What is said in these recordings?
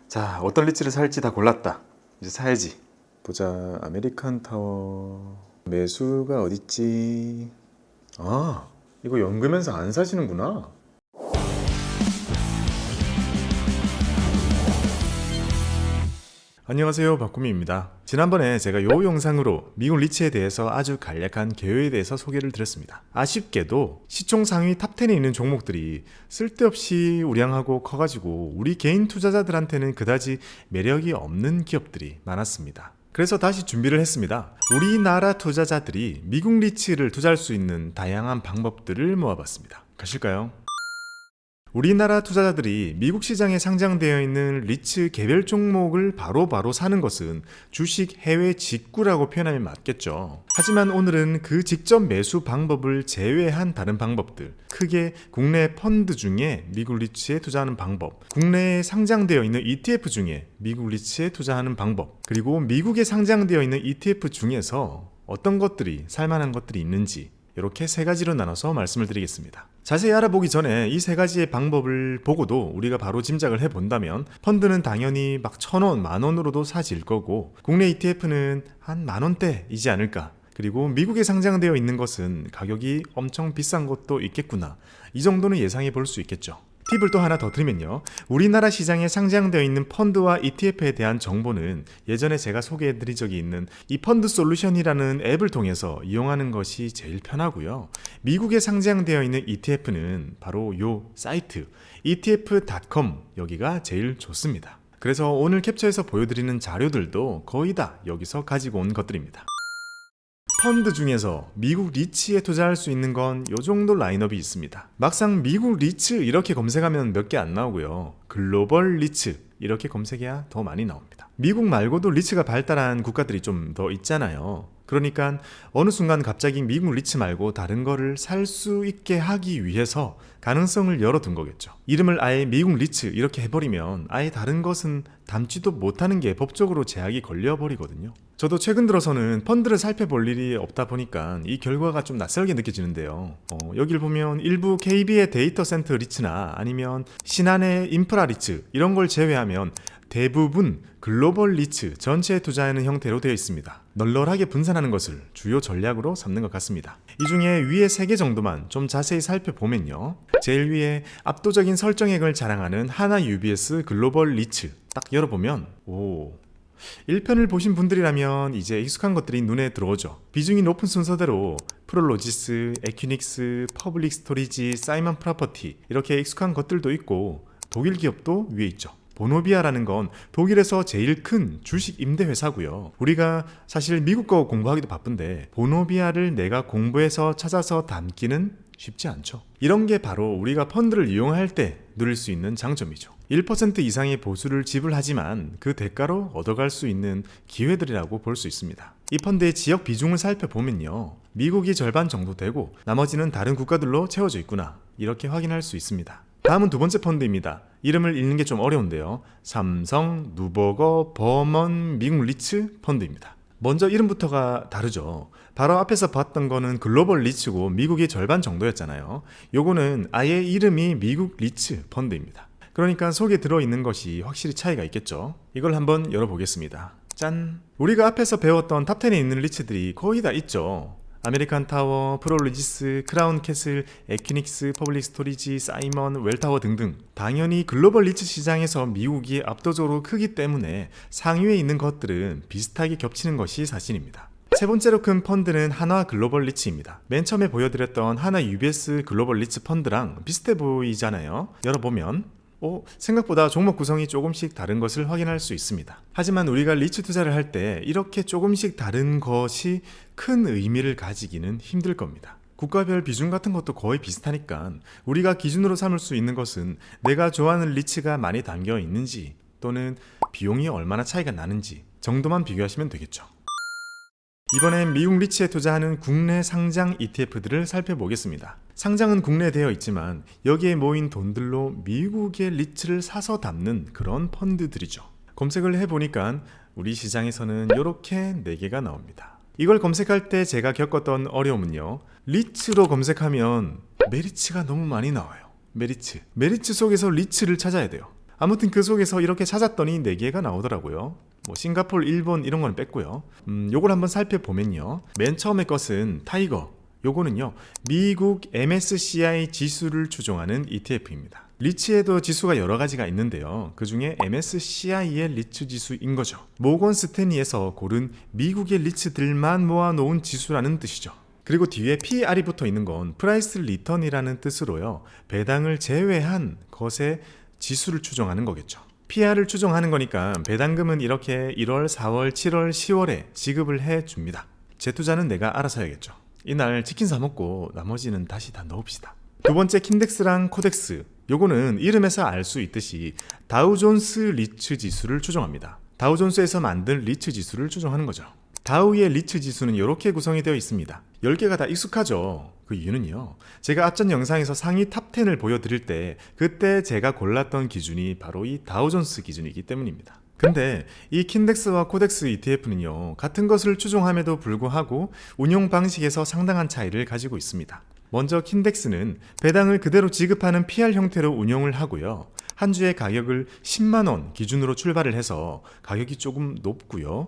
자, 어떤 리츠를 살지 다 골랐다. 이제 사야지. 보자. 아메리칸 타워 매수가 어딨지? 아, 이거 연금에서 안 사시는구나. 안녕하세요, 박구미입니다. 지난번에 제가 요 영상으로 미국 리츠에 대해서 아주 간략한 개요에 대해서 소개를 드렸습니다. 아쉽게도 시총 상위 탑10에 있는 종목들이 쓸데없이 우량하고 커가지고 우리 개인 투자자들한테는 그다지 매력이 없는 기업들이 많았습니다. 그래서 다시 준비를 했습니다. 우리나라 투자자들이 미국 리츠를 투자할 수 있는 다양한 방법들을 모아봤습니다. 가실까요? 우리나라 투자자들이 미국 시장에 상장되어 있는 리츠 개별 종목을 바로바로 사는 것은 주식 해외 직구라고 표현하면 맞겠죠. 하지만 오늘은 그 직접 매수 방법을 제외한 다른 방법들, 크게 국내 펀드 중에 미국 리츠에 투자하는 방법, 국내에 상장되어 있는 ETF 중에 미국 리츠에 투자하는 방법, 그리고 미국에 상장되어 있는 ETF 중에서 어떤 것들이 살만한 것들이 있는지, 이렇게 세 가지로 나눠서 말씀을 드리겠습니다. 자세히 알아보기 전에 이 세 가지의 방법을 보고도 우리가 바로 짐작을 해본다면 펀드는 당연히 막 1,000원, 만원으로도 사질 거고 국내 ETF는 한 만원대이지 않을까. 그리고 미국에 상장되어 있는 것은 가격이 엄청 비싼 것도 있겠구나. 이 정도는 예상해 볼 수 있겠죠. 팁을 또 하나 더 드리면요. 우리나라 시장에 상장되어 있는 펀드와 ETF에 대한 정보는 예전에 제가 소개해드린 적이 있는 이 펀드 솔루션이라는 앱을 통해서 이용하는 것이 제일 편하고요. 미국에 상장되어 있는 ETF는 바로 요 사이트 etf.com 여기가 제일 좋습니다. 그래서 오늘 캡처해서 보여드리는 자료들도 거의 다 여기서 가지고 온 것들입니다. 펀드 중에서 미국 리츠에 투자할 수 있는 건 요 정도 라인업이 있습니다. 막상 미국 리츠 이렇게 검색하면 몇 개 안 나오고요. 글로벌 리츠 이렇게 검색해야 더 많이 나옵니다. 미국 말고도 리츠가 발달한 국가들이 좀 더 있잖아요. 그러니까 어느 순간 갑자기 미국 리츠 말고 다른 거를 살 수 있게 하기 위해서 가능성을 열어둔 거겠죠. 이름을 아예 미국 리츠 이렇게 해버리면 아예 다른 것은 담지도 못하는 게 법적으로 제약이 걸려버리거든요. 저도 최근 들어서는 펀드를 살펴볼 일이 없다 보니까 이 결과가 좀 낯설게 느껴지는데요. 여기를 보면 일부 KB의 데이터 센터 리츠나 아니면 신한의 인프라 리츠 이런 걸 제외하면 대부분 글로벌 리츠 전체에 투자하는 형태로 되어 있습니다. 널널하게 분산하는 것을 주요 전략으로 삼는 것 같습니다. 이 중에 위에 3개 정도만 좀 자세히 살펴보면요. 제일 위에 압도적인 설정액을 자랑하는 하나 UBS 글로벌 리츠 딱 열어보면 1편을 보신 분들이라면 이제 익숙한 것들이 눈에 들어오죠. 비중이 높은 순서대로 프롤로지스, 에퀴닉스, 퍼블릭 스토리지, 사이먼 프로퍼티 이렇게 익숙한 것들도 있고 독일 기업도 위에 있죠. 보노비아라는 건 독일에서 제일 큰 주식 임대 회사고요. 우리가 사실 미국 거 공부하기도 바쁜데 보노비아를 내가 공부해서 찾아서 담기는 쉽지 않죠. 이런 게 바로 우리가 펀드를 이용할 때 누릴 수 있는 장점이죠. 1% 이상의 보수를 지불하지만 그 대가로 얻어갈 수 있는 기회들이라고 볼 수 있습니다. 이 펀드의 지역 비중을 살펴보면요. 미국이 절반 정도 되고 나머지는 다른 국가들로 채워져 있구나. 이렇게 확인할 수 있습니다. 다음은 두 번째 펀드입니다. 이름을 읽는 게 좀 어려운데요. 삼성, 누버거, 버먼, 미국 리츠 펀드입니다. 먼저 이름부터가 다르죠. 바로 앞에서 봤던 거는 글로벌 리츠고 미국이 절반 정도였잖아요. 요거는 아예 이름이 미국 리츠 펀드입니다. 그러니까 속에 들어있는 것이 확실히 차이가 있겠죠. 이걸 한번 열어보겠습니다. 짠! 우리가 앞에서 배웠던 탑10에 있는 리츠들이 거의 다 있죠. 아메리칸 타워, 프롤로지스, 크라운 캐슬, 에퀴닉스, 퍼블릭 스토리지, 사이먼, 웰타워 등등. 당연히 글로벌 리츠 시장에서 미국이 압도적으로 크기 때문에 상위에 있는 것들은 비슷하게 겹치는 것이 사실입니다. 세 번째로 큰 펀드는 하나 글로벌 리츠입니다. 맨 처음에 보여드렸던 하나 UBS 글로벌 리츠 펀드랑 비슷해 보이잖아요. 열어보면 생각보다 종목 구성이 조금씩 다른 것을 확인할 수 있습니다. 하지만 우리가 리츠 투자를 할 때 이렇게 조금씩 다른 것이 큰 의미를 가지기는 힘들 겁니다. 국가별 비중 같은 것도 거의 비슷하니까 우리가 기준으로 삼을 수 있는 것은 내가 좋아하는 리츠가 많이 담겨 있는지 또는 비용이 얼마나 차이가 나는지 정도만 비교하시면 되겠죠. 이번엔 미국 리츠에 투자하는 국내 상장 ETF들을 살펴보겠습니다. 상장은 국내에 되어 있지만 여기에 모인 돈들로 미국의 리츠를 사서 담는 그런 펀드들이죠. 검색을 해보니까 우리 시장에서는 이렇게 4개가 나옵니다. 이걸 검색할 때 제가 겪었던 어려움은요. 리츠로 검색하면 메리츠가 너무 많이 나와요. 메리츠 속에서 리츠를 찾아야 돼요. 아무튼 그 속에서 이렇게 찾았더니 4개가 나오더라고요. 뭐 싱가포르, 일본 이런 거는 뺐고요. 요걸 한번 살펴보면요. 맨 처음에 것은 타이거. 요거는요, 미국 MSCI 지수를 추종하는 ETF입니다. 리츠에도 지수가 여러 가지가 있는데요. 그 중에 MSCI의 리츠 지수인 거죠. 모건 스탠리에서 고른 미국의 리츠들만 모아놓은 지수라는 뜻이죠. 그리고 뒤에 PR이 붙어 있는 건 프라이스 리턴이라는 뜻으로요, 배당을 제외한 것의 지수를 추정하는 거겠죠. PR을 추정하는 거니까 배당금은 이렇게 1월, 4월, 7월, 10월에 지급을 해줍니다. 재투자는 내가 알아서 해야겠죠. 이날 치킨 사 먹고 나머지는 다시 다 넣읍시다. 두 번째 킨덱스랑 코덱스. 요거는 이름에서 알 수 있듯이 다우존스 리츠 지수를 추정합니다. 다우존스에서 만든 리츠 지수를 추정하는 거죠. 다우의 리츠 지수는 이렇게 구성이 되어 있습니다. 10개가 다 익숙하죠. 그 이유는요, 제가 앞전 영상에서 상위 탑10을 보여드릴 때 그때 제가 골랐던 기준이 바로 이 다우존스 기준이기 때문입니다. 근데 이 킨덱스와 코덱스 ETF는요, 같은 것을 추종함에도 불구하고 운용 방식에서 상당한 차이를 가지고 있습니다. 먼저 킨덱스는 배당을 그대로 지급하는 PR 형태로 운용을 하고요, 한 주의 가격을 10만원 기준으로 출발을 해서 가격이 조금 높고요.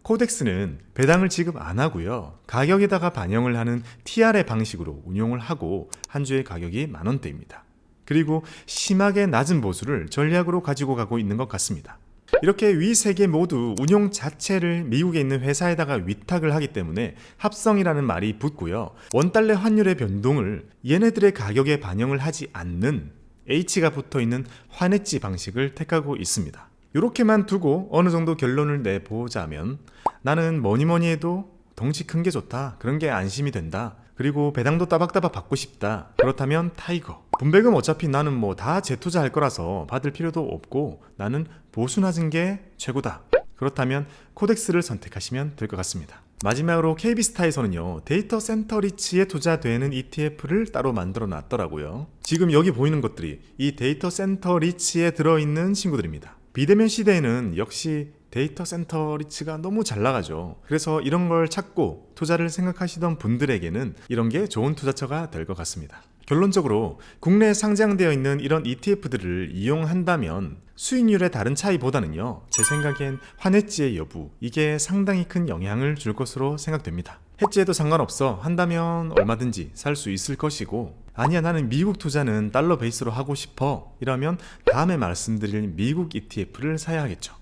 코덱스는 배당을 지급 안 하고요, 가격에다가 반영을 하는 TR의 방식으로 운용을 하고 한 주의 가격이 만원대입니다. 그리고 심하게 낮은 보수를 전략으로 가지고 가고 있는 것 같습니다. 이렇게 위 3개 모두 운용 자체를 미국에 있는 회사에다가 위탁을 하기 때문에 합성이라는 말이 붙고요, 원달러 환율의 변동을 얘네들의 가격에 반영을 하지 않는 H가 붙어있는 환해지 방식을 택하고 있습니다. 이렇게만 두고 어느 정도 결론을 내보자면, 나는 뭐니 해도 덩치 큰 게 좋다, 그런 게 안심이 된다, 그리고 배당도 따박따박 받고 싶다, 그렇다면 타이거. 분배금 어차피 나는 뭐 다 재투자할 거라서 받을 필요도 없고 나는 보수 낮은 게 최고다, 그렇다면 코덱스를 선택하시면 될 것 같습니다. 마지막으로 KB스타에서는요, 데이터 센터 리츠에 투자되는 ETF를 따로 만들어 놨더라고요. 지금 여기 보이는 것들이 이 데이터 센터 리츠에 들어있는 친구들입니다. 비대면 시대에는 역시 데이터 센터 리츠가 너무 잘 나가죠. 그래서 이런 걸 찾고 투자를 생각하시던 분들에게는 이런 게 좋은 투자처가 될 것 같습니다. 결론적으로 국내에 상장되어 있는 이런 ETF들을 이용한다면 수익률의 다른 차이보다는요, 제 생각엔 환해지의 여부, 이게 상당히 큰 영향을 줄 것으로 생각됩니다. 해지해도 상관없어 한다면 얼마든지 살 수 있을 것이고, 아니야 나는 미국 투자는 달러 베이스로 하고 싶어 이러면 다음에 말씀드릴 미국 ETF를 사야 하겠죠.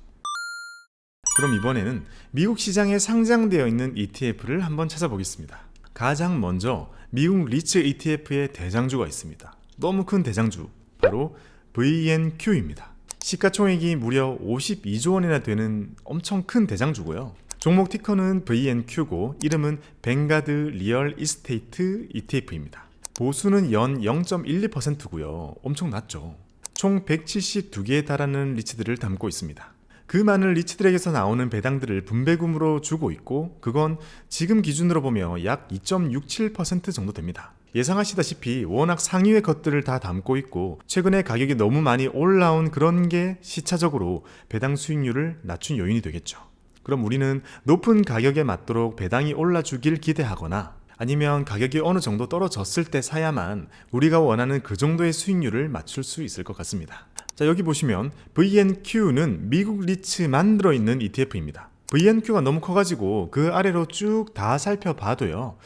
그럼 이번에는 미국 시장에 상장되어 있는 ETF를 한번 찾아보겠습니다. 가장 먼저 미국 리츠 ETF의 대장주가 있습니다. 너무 큰 대장주, 바로 VNQ입니다. 시가총액이 무려 52조 원이나 되는 엄청 큰 대장주고요. 종목 티커는 VNQ고 이름은 뱅가드 리얼 이스테이트 ETF입니다. 보수는 연 0.12%고요. 엄청 낮죠. 총 172개에 달하는 리츠들을 담고 있습니다. 그 많은 리츠들에게서 나오는 배당들을 분배금으로 주고 있고, 그건 지금 기준으로 보면 약 2.67% 정도 됩니다. 예상하시다시피 워낙 상위의 것들을 다 담고 있고, 최근에 가격이 너무 많이 올라온 그런 게 시차적으로 배당 수익률을 낮춘 요인이 되겠죠. 그럼 우리는 높은 가격에 맞도록 배당이 올라주길 기대하거나, 아니면 가격이 어느 정도 떨어졌을 때 사야만 우리가 원하는 그 정도의 수익률을 맞출 수 있을 것 같습니다. 자, 여기 보시면 VNQ는 미국 리츠만 들어있는 ETF입니다. VNQ가 너무 커가지고 그 아래로 쭉 다 살펴봐도요,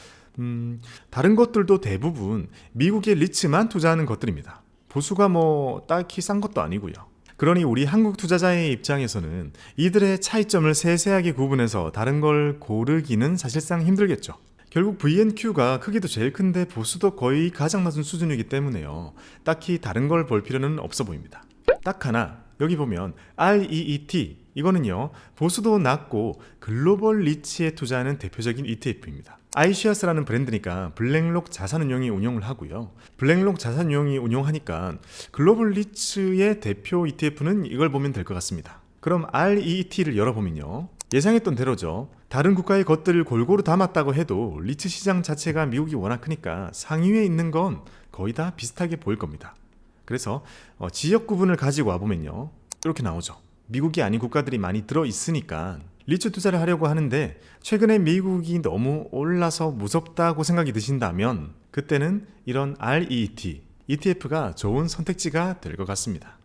다른 것들도 대부분 미국의 리츠만 투자하는 것들입니다. 보수가 뭐 딱히 싼 것도 아니고요. 그러니 우리 한국 투자자의 입장에서는 이들의 차이점을 세세하게 구분해서 다른 걸 고르기는 사실상 힘들겠죠. 결국 VNQ가 크기도 제일 큰데 보수도 거의 가장 낮은 수준이기 때문에요, 딱히 다른 걸 볼 필요는 없어 보입니다. 딱 하나, 여기 보면 REET, 이거는요 보수도 낮고 글로벌 리츠에 투자하는 대표적인 ETF입니다. iShares라는 브랜드니까 블랙록 자산운용이 운용을 하고요. 블랙록 자산운용이 운용하니까 글로벌 리츠의 대표 ETF는 이걸 보면 될 것 같습니다. 그럼 REET를 열어보면요, 예상했던 대로죠. 다른 국가의 것들을 골고루 담았다고 해도 리츠 시장 자체가 미국이 워낙 크니까 상위에 있는 건 거의 다 비슷하게 보일 겁니다. 그래서 지역 구분을 가지고 와보면요, 이렇게 나오죠. 미국이 아닌 국가들이 많이 들어있으니까 리츠 투자를 하려고 하는데 최근에 미국이 너무 올라서 무섭다고 생각이 드신다면 그때는 이런 REET, ETF가 좋은 선택지가 될 것 같습니다.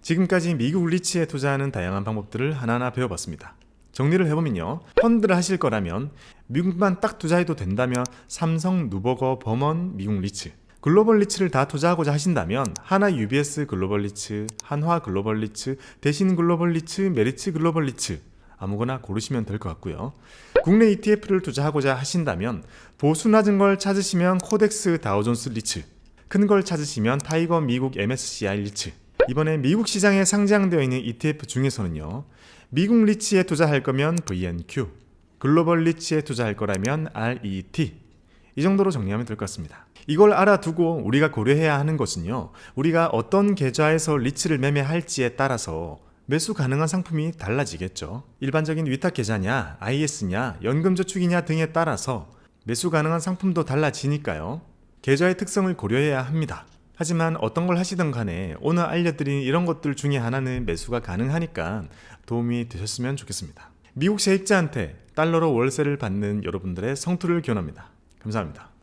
지금까지 미국 리츠에 투자하는 다양한 방법들을 하나하나 배워봤습니다. 정리를 해보면요. 펀드를 하실 거라면 미국만 딱 투자해도 된다면 삼성, 누버거, 범원, 미국 리츠, 글로벌 리츠를 다 투자하고자 하신다면 하나 UBS 글로벌 리츠, 한화 글로벌 리츠, 대신 글로벌 리츠, 메리츠 글로벌 리츠 아무거나 고르시면 될 것 같고요. 국내 ETF를 투자하고자 하신다면 보수 낮은 걸 찾으시면 코덱스 다우존스 리츠, 큰 걸 찾으시면 타이거 미국 MSCI 리츠. 이번에 미국 시장에 상장되어 있는 ETF 중에서는요. 미국 리츠에 투자할 거면 VNQ, 글로벌 리츠에 투자할 거라면 RET. 이 정도로 정리하면 될 것 같습니다. 이걸 알아두고 우리가 고려해야 하는 것은요. 우리가 어떤 계좌에서 리츠를 매매할지에 따라서 매수 가능한 상품이 달라지겠죠. 일반적인 위탁 계좌냐, IS냐, 연금저축이냐 등에 따라서 매수 가능한 상품도 달라지니까요. 계좌의 특성을 고려해야 합니다. 하지만 어떤 걸 하시든 간에 오늘 알려드린 이런 것들 중에 하나는 매수가 가능하니까 도움이 되셨으면 좋겠습니다. 미국 세입자한테 달러로 월세를 받는 여러분들의 성투를 기원합니다. 감사합니다.